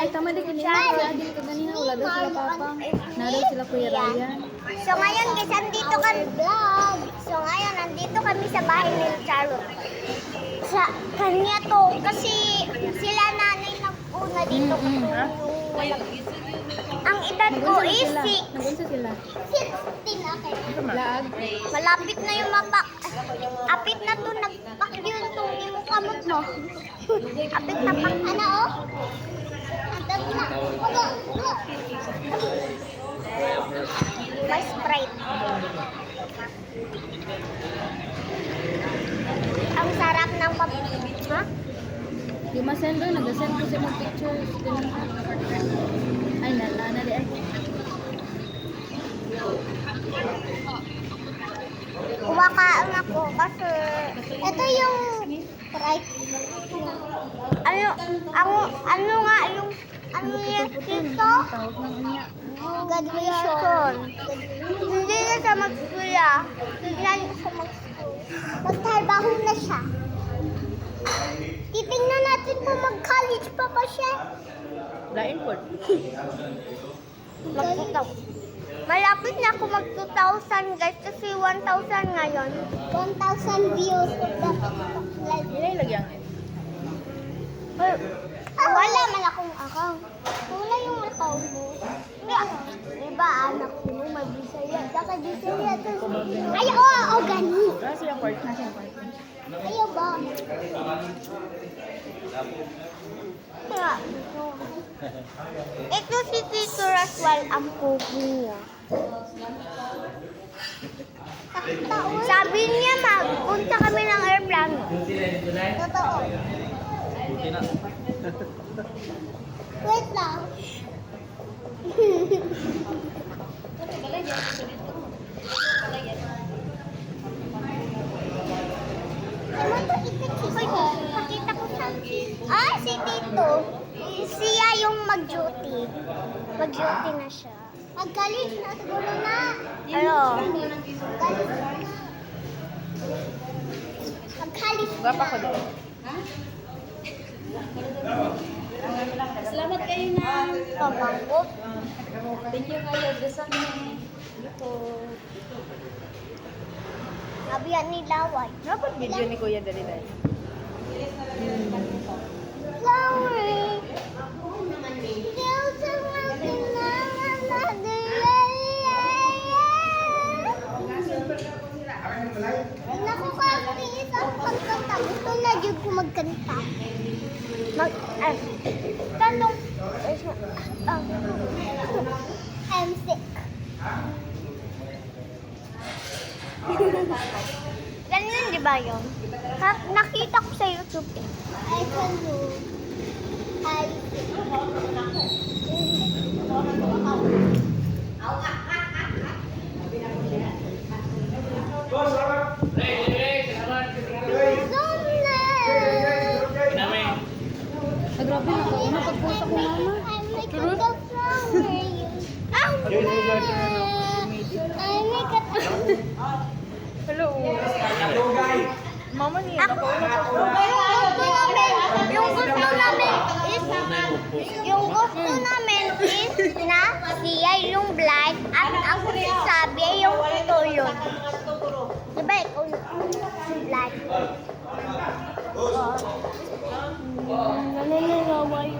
Ay, tama din kanina. Wala din ka ganina. Wala daw sila papa. Nadaw sila Kuya Ryan. So ngayon guys, nandito kami vlog. So ngayon, nandito kami sa bahay ni Charo. Sa kanya to. Kasi sila nanay nag-una dito. Ang edad ko is Nag-unsa sila? 16 na kayo. Laag. Malapit na yung mapak. Apit na to, nagpak yun itong imong kamot mo. Apit na pak. Ano oh? Antat na. May Sprite. Ang sarap ng pap... Ha? Di ma-send doon. Nag-send ko siya mag-picture. Ay, nalana di ay. Kumakaan ako kasi ito yung Sprite. Ano nga yung dito? Tawag ng unya. Graduation. Hindi na siya mag-school. Hindi na siya mag-school. Magtrabaho na siya. Titingnan natin kung mag-college pa ba siya. Lain po. Malapit na ako mag-2,000 guys kasi 1,000 ngayon. 1,000 views. Ilay lagi ang Wala man akong account. Wala yung account mo. Diba anak ko may Bisaya. Daka Bisaya. Ay, oo, gani. Nasa yung part. Nasa yung part. Ayaw ba? Ito si Tito Raswal ang pogi niya. Sabi niya magpunta kami ng airplane. Totoo. Wait lang. Pakita ko sa... Ah, si Tito. Siya yung mag-duty. Mag-duty na siya. Mag-college na siguro na. Ano? Mag-college na. Gapa ko doon. Salamat kayo na. Pamangkot. Thank you kayo. Desan mo. Sabi yan ni Laway. Dapat video ni Kuya dali dali. Laway. Naku kasi isang pagkanta. Gusto na dyan ko magkanta. Tanong. I'm sick. Ganyan, di ba yun? Nakita ko sa YouTube. I can do. Ay, grabe na ko. Napagpusa ko mama. Hello. Mama niya. Yung gusto namin is na siya yung blind at ang sabi yung tulog. Diba ikaw yung blind? Naniniraway.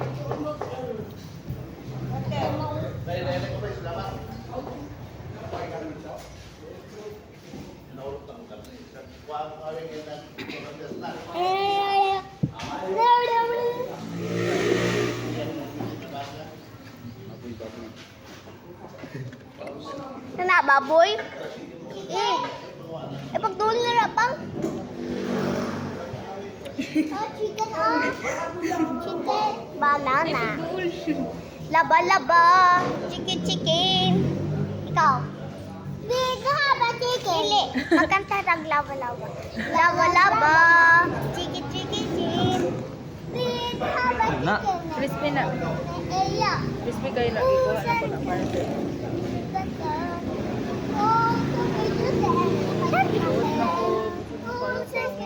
Ano baboy? Pagtuloy na pang. Chicken Chicken. Banana. Laba-laba. Chicken. Ikaw. Big haba chicken. Dili. Magkanta tag laba-laba. Laba-laba. Chicken. Big haba chicken. Crispy na. Eya. Crispy kayo lagi ko. Ano ko na para sa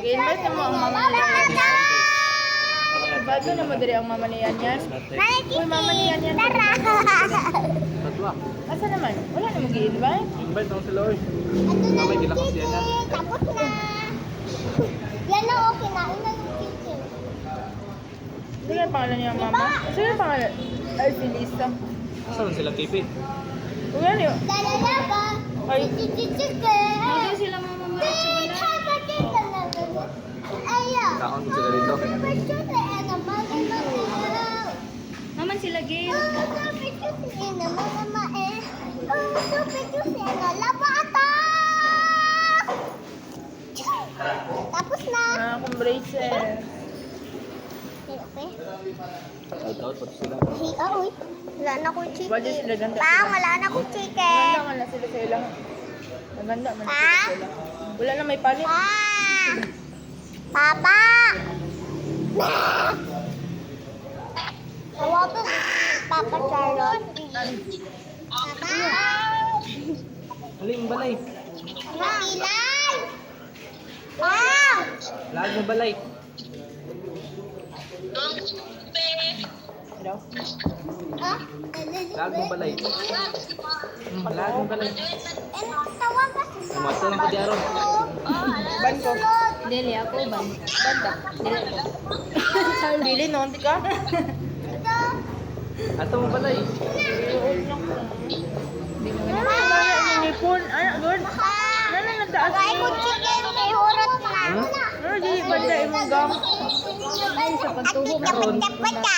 Game mo ang mama. Bato na mo diri ang mama ni Yan. Nanay Uy, mama ni Chichi, Yan. tara. Tatwa. Asa naman? Wala na mo gi-invite. Invite lang sila oy. Ito na Mamay, yung gila ko siya chichi. na. Tapos na. Yan na, okay na. Una yung chichi. Sige ang pangalan niya mama. Sige ang pangalan. Ay, si Lisa. Saan sila TV? Uy, ano yun? Lalalaga. Ay. Chichi. Hindi sila mama Ayan. Kaon mo sila dito. Naman sila Gail. Tapos na. Akong braces. Out pati sila. Uy, wala na akong Wala chicken. sila ganda. Pang, wala na akong chicken. Maganda man na sila sa ilang. Maganda man Pa? sila sa ilang. Wala na may palit. Pa! Papa! Tawagin Papa Charlotte. Papa! Aling balay. Matilay! Pang! Lahat ng balay. Hello? Ah? Lahat ng balay. Lahat ng balay. Tawag ka Umasa lang ko di aron. Ban ko. Dili ako ban. Banda. Dili ko. Dili no, hindi ka. Ato mo balay. Nipon. Ay, good. Ano na taas? Kaya ko chicken may hurot na. Ano di banda imong gam? Ay, sa pantuho Karon. Dapat ka.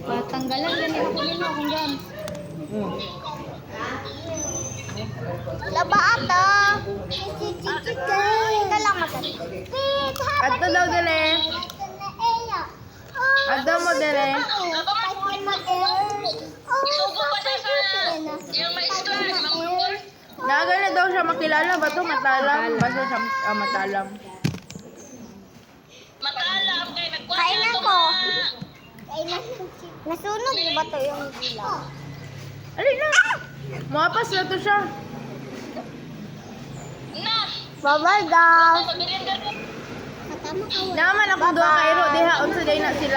Patanggalan yan ako nino akong gam. Laba ata. Chicken. Ito lang maganda. Ato daw dili. Ato mo dili. Naga na daw siya makilala ba to matalam? Basta siya matalam. Kain ako. Nasunog ba to yung gila? Alin na. Mapas na to siya. Bye-bye, guys. Naman akong duha ka iro diha unsa day na sila.